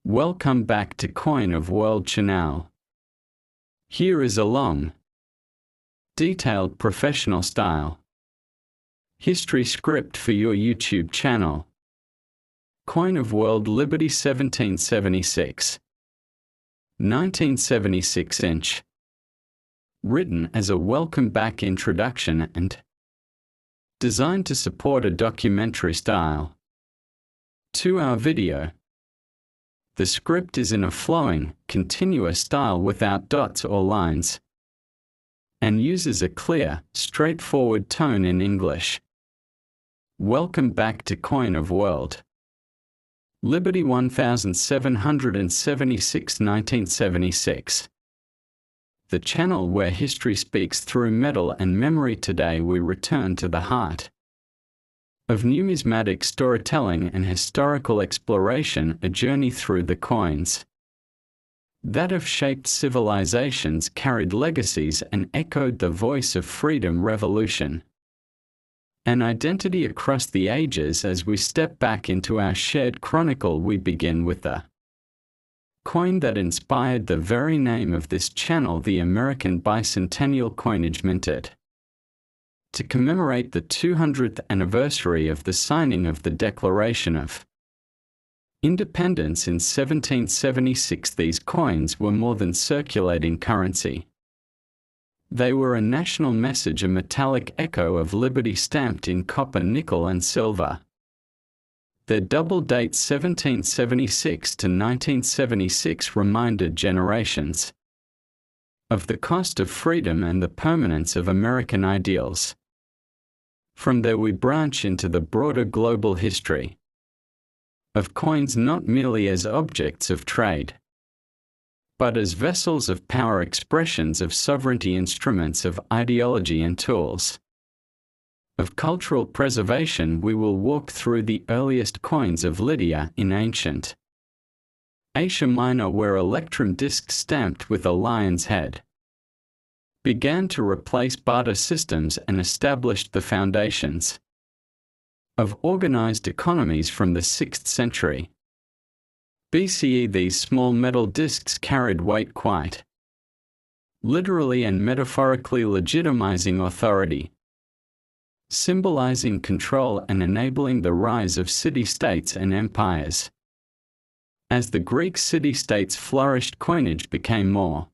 Welcome back to Coin of World channel. Here is a long, detailed professional style history script for your YouTube channel. Coin of World Liberty 1776. 1976 inch. Written as a welcome back introduction and designed to support a documentary style. 2-hour video. The script is in a flowing, continuous style without dots or lines, and uses a clear, straightforward tone in English. Welcome back to Coin of World. Liberty 1776 1976. The channel where history speaks through metal and memory. Today we return to the heart of numismatic storytelling and historical exploration, a journey through the coins that have shaped civilizations, carried legacies, and echoed the voice of freedom, revolution, and identity across the ages. As we step back into our shared chronicle, we begin with the coin that inspired the very name of this channel, the American bicentennial coinage minted to commemorate the 200th anniversary of the signing of the Declaration of Independence in 1776. These coins were more than circulating currency. They were a national message, a metallic echo of liberty stamped in copper, nickel, and silver. Their double date 1776 to 1976 reminded generations of the cost of freedom and the permanence of American ideals. From there we branch into the broader global history of coins, not merely as objects of trade, but as vessels of power, expressions of sovereignty, instruments of ideology, and tools of cultural preservation. We will walk through the earliest coins of Lydia in ancient Asia Minor, where electrum discs stamped with a lion's head began to replace barter systems and established the foundations of organized economies. From the 6th century BCE, these small metal discs carried weight, quite literally and metaphorically, legitimizing authority, symbolizing control, and enabling the rise of city-states and empires. As the Greek city-states flourished, coinage became more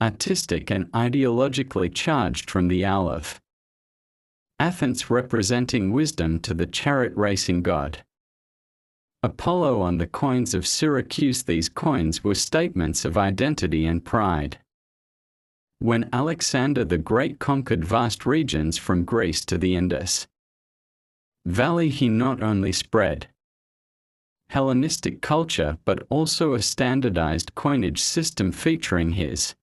artistic and ideologically charged, from the owl of Athens representing wisdom to the chariot-racing god Apollo on the coins of Syracuse. These coins were statements of identity and pride. When Alexander the Great conquered vast regions from Greece to the Indus Valley, he not only spread Hellenistic culture but also a standardized coinage system featuring his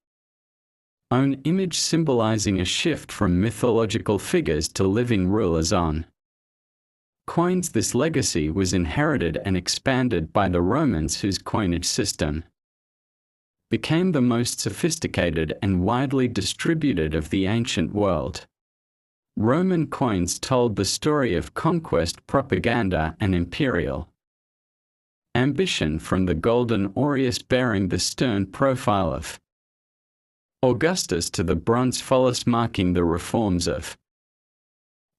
own image, symbolizing a shift from mythological figures to living rulers on coins. This legacy was inherited and expanded by the Romans, whose coinage system became the most sophisticated and widely distributed of the ancient world. Roman coins told the story of conquest, propaganda, and imperial ambition, from the golden aureus bearing the stern profile of Augustus to the bronze phallus marking the reforms of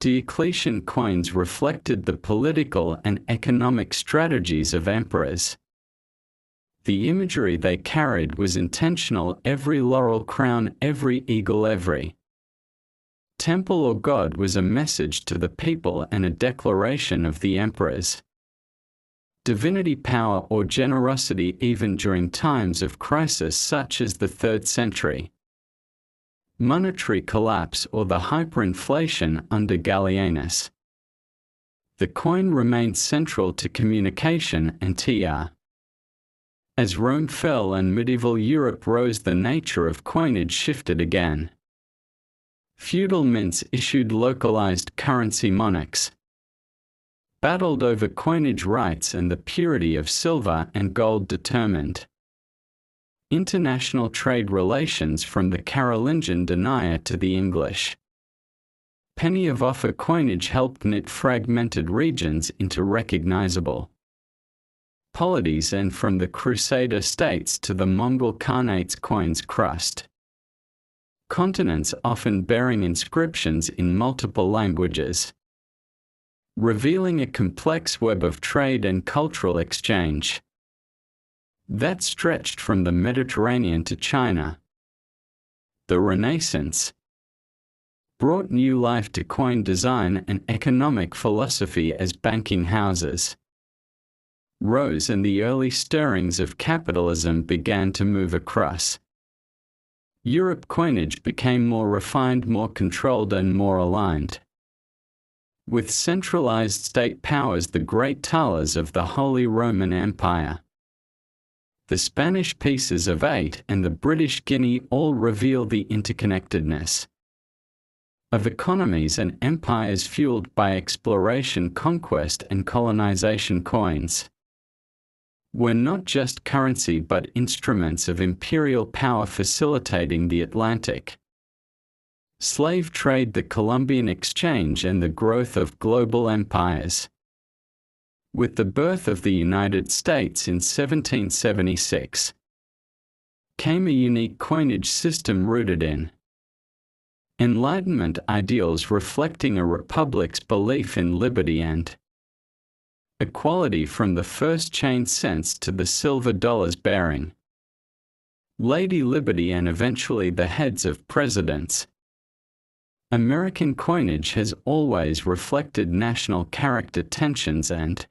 Diocletian. Coins reflected the political and economic strategies of emperors. The imagery they carried was intentional. Every laurel crown, every eagle, every temple or god was a message to the people and a declaration of the emperor's divinity, power, or generosity. Even during times of crisis such as the 3rd century monetary collapse or the hyperinflation under Gallienus, the coin remained central to communication and tr. As Rome fell and medieval Europe rose, the nature of coinage shifted again. Feudal mints issued localized currency. Monarchs battled over coinage rights, and the purity of silver and gold determined international trade relations, from the Carolingian denier to the English penny of offer. Coinage helped knit fragmented regions into recognizable polities and from the Crusader states to the Mongol Khanate's coins crust. Continents often bearing inscriptions in multiple languages, revealing a complex web of trade and cultural exchange that stretched from the Mediterranean to China. The Renaissance brought new life to coin design and economic philosophy as banking houses rose and the early stirrings of capitalism began to move across Europe. Coinage became more refined, more controlled, and more aligned with centralized state powers. The great thalers of the Holy Roman Empire, the Spanish pieces of 8, and the British guinea all reveal the interconnectedness of economies and empires fueled by exploration, conquest, and colonization. Coins were not just currency but instruments of imperial power facilitating the Atlantic slave trade, the Columbian exchange, and the growth of global empires. With the birth of the United States in 1776, came a unique coinage system rooted in Enlightenment ideals, reflecting a republic's belief in liberty and equality, from the first chain cents to the silver dollars bearing Lady Liberty and eventually the heads of presidents. American coinage has always reflected national character, tensions, and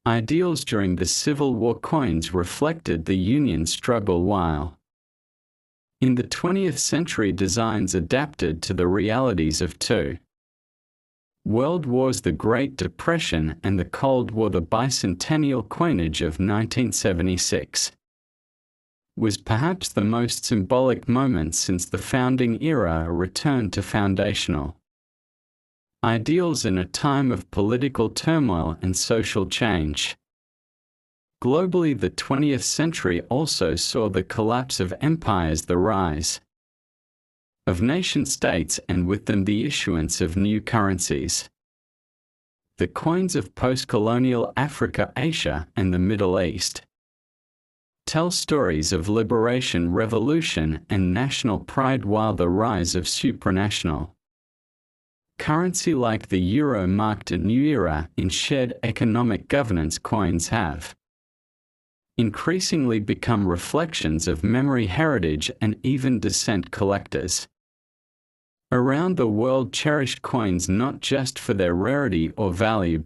ideals. During the Civil War, coins reflected the Union struggle, while in the 20th century designs adapted to the realities of two world wars, the Great Depression and the Cold War. The bicentennial coinage of 1976 was perhaps the most symbolic moment since the founding era, a return to foundational ideals in a time of political turmoil and social change. Globally, the 20th century also saw the collapse of empires, the rise of nation-states, and with them the issuance of new currencies. The coins of post-colonial Africa, Asia, and the Middle East tell stories of liberation, revolution, and national pride, while the rise of supranational currency like the euro marked a new era in shared economic governance. Coins have increasingly become reflections of memory, heritage, and even descent. Collectors around the world cherish coins not just for their rarity or value